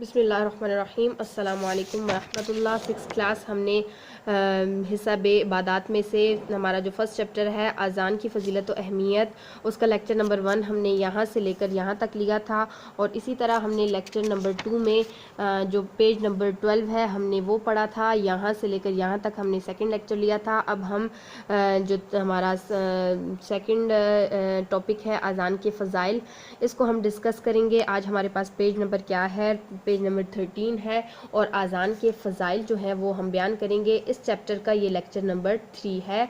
بسم اللہ الرحمن الرحیم۔ السلام علیکم ورحمۃ اللہ۔ 6 کلاس ہم نے حصہ بے عبادات میں سے ہمارا جو فرسٹ چیپٹر ہے اذان کی فضیلت و اہمیت، اس کا لیکچر نمبر 1 ہم نے یہاں سے لے کر یہاں تک لیا تھا، اور اسی طرح ہم نے لیکچر نمبر 2 میں جو پیج نمبر 12 ہے ہم نے وہ پڑھا تھا، یہاں سے لے کر یہاں تک ہم نے سیکنڈ لیکچر لیا تھا۔ اب ہم جو ہمارا سیکنڈ ٹاپک ہے اذان کے فضائل، اس کو ہم ڈسکس کریں گے۔ آج ہمارے پاس پیج نمبر کیا ہے؟ پیج نمبر 13 ہے، اور اذان کے فضائل جو ہیں وہ ہم بیان کریں گے۔ اس چیپٹر کا یہ لیکچر نمبر 3 ہے۔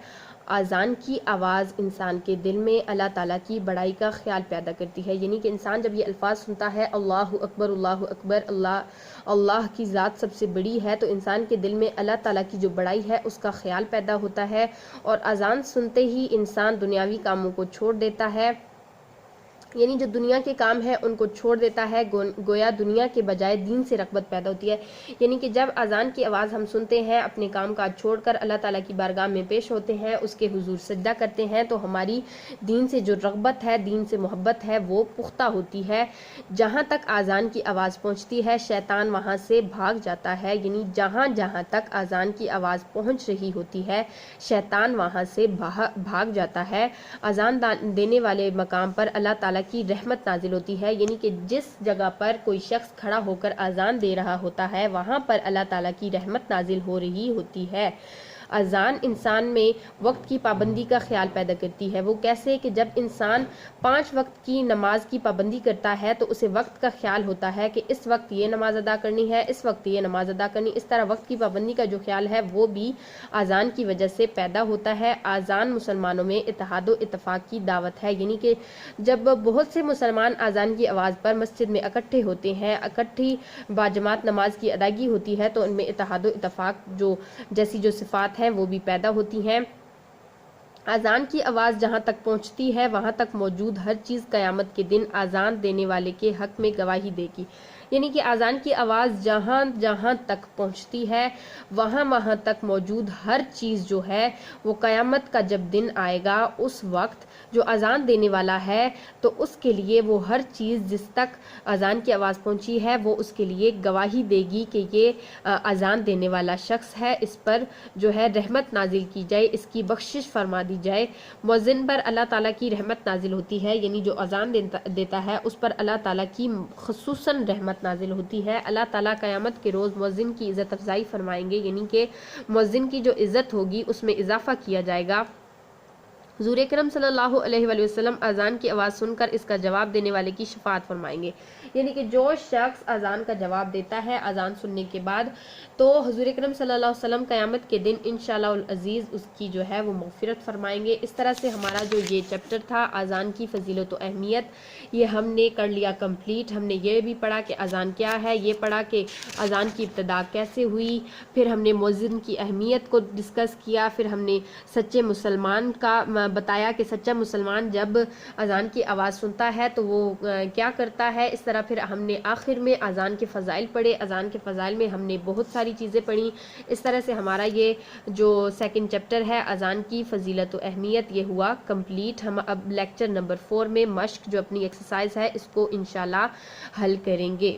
اذان کی آواز انسان کے دل میں اللہ تعالیٰ کی بڑائی کا خیال پیدا کرتی ہے، یعنی کہ انسان جب یہ الفاظ سنتا ہے اللہ اکبر، اللہ کی ذات سب سے بڑی ہے، تو انسان کے دل میں اللہ تعالیٰ کی جو بڑائی ہے اس کا خیال پیدا ہوتا ہے، اور اذان سنتے ہی انسان دنیاوی کاموں کو چھوڑ دیتا ہے، یعنی جو دنیا کے کام ہیں ان کو چھوڑ دیتا ہے، گویا دنیا کے بجائے دین سے رغبت پیدا ہوتی ہے۔ یعنی کہ جب اذان کی آواز ہم سنتے ہیں، اپنے کام کاج چھوڑ کر اللہ تعالیٰ کی بارگاہ میں پیش ہوتے ہیں، اس کے حضور سجدہ کرتے ہیں، تو ہماری دین سے جو رغبت ہے، دین سے محبت ہے، وہ پختہ ہوتی ہے۔ جہاں تک اذان کی آواز پہنچتی ہے شیطان وہاں سے بھاگ جاتا ہے، یعنی جہاں تک اذان کی آواز پہنچ رہی ہوتی ہے شیطان وہاں سے بھاگ جاتا ہے۔ اذان دینے والے مقام پر اللہ تعالیٰ کی رحمت نازل ہوتی ہے، یعنی کہ جس جگہ پر کوئی شخص کھڑا ہو کر اذان دے رہا ہوتا ہے وہاں پر اللہ تعالیٰ کی رحمت نازل ہو رہی ہوتی ہے۔ اذان انسان میں وقت کی پابندی کا خیال پیدا کرتی ہے۔ وہ کیسے؟ کہ جب انسان 5 وقت کی نماز کی پابندی کرتا ہے تو اسے وقت کا خیال ہوتا ہے کہ اس وقت یہ نماز ادا کرنی ہے، اس وقت یہ نماز ادا کرنی، اس طرح وقت کی پابندی کا جو خیال ہے وہ بھی اذان کی وجہ سے پیدا ہوتا ہے۔ اذان مسلمانوں میں اتحاد و اتفاق کی دعوت ہے، یعنی کہ جب بہت سے مسلمان اذان کی آواز پر مسجد میں اکٹھے ہوتے ہیں، اکٹھی باجماعت نماز کی ادائیگی ہوتی ہے، تو ان میں اتحاد و اتفاق جیسی جو صفات ہیں وہ بھی پیدا ہوتی ہیں۔ اذان کی آواز جہاں تک پہنچتی ہے وہاں تک موجود ہر چیز قیامت کے دن اذان دینے والے کے حق میں گواہی دے گی، یعنی کہ اذان کی آواز جہاں تک پہنچتی ہے وہاں تک موجود ہر چیز جو ہے وہ قیامت کا جب دن آئے گا اس وقت جو اذان دینے والا ہے تو اس کے لیے وہ ہر چیز جس تک اذان کی آواز پہنچی ہے وہ اس کے لیے گواہی دے گی کہ یہ اذان دینے والا شخص ہے، اس پر جو ہے رحمت نازل کی جائے، اس کی بخشش فرما دی جائے۔ مؤذن پر اللہ تعالیٰ کی رحمت نازل ہوتی ہے، یعنی جو اذان دیتا ہے اس پر اللہ تعالیٰ کی خصوصاً رحمت نازل ہوتی ہے۔ اللہ تعالیٰ قیامت کے روز مؤذن کی عزت افزائی فرمائیں گے، یعنی کہ مؤذن کی جو عزت ہوگی اس میں اضافہ کیا جائے گا۔ حضور اکرم صلی اللہ علیہ وآلہ وسلم اذان کی آواز سن کر اس کا جواب دینے والے کی شفاعت فرمائیں گے، یعنی کہ جو شخص اذان کا جواب دیتا ہے اذان سننے کے بعد، تو حضور اکرم صلی اللہ علیہ وسلم قیامت کے دن انشاءاللہ العزیز اس کی جو ہے وہ مغفرت فرمائیں گے۔ اس طرح سے ہمارا جو یہ چیپٹر تھا اذان کی فضیلت و اہمیت، یہ ہم نے کر لیا کمپلیٹ۔ ہم نے یہ بھی پڑھا کہ اذان کیا ہے، یہ پڑھا کہ اذان کی ابتدا کیسے ہوئی، پھر ہم نے مؤذن کی اہمیت کو ڈسکس کیا، پھر ہم نے سچے مسلمان کا بتایا کہ سچا مسلمان جب اذان کی آواز سنتا ہے تو وہ کیا کرتا ہے۔ اس طرح پھر ہم نے آخر میں اذان کے فضائل پڑھے، اذان کے فضائل میں ہم نے بہت ساری چیزیں پڑھی۔ اس طرح سے ہمارا یہ جو سیکنڈ چیپٹر ہے اذان کی فضیلت و اہمیت یہ ہوا کمپلیٹ۔ ہم اب لیکچر نمبر 4 میں مشق جو اپنی ایکسرسائز ہے اس کو انشاءاللہ حل کریں گے۔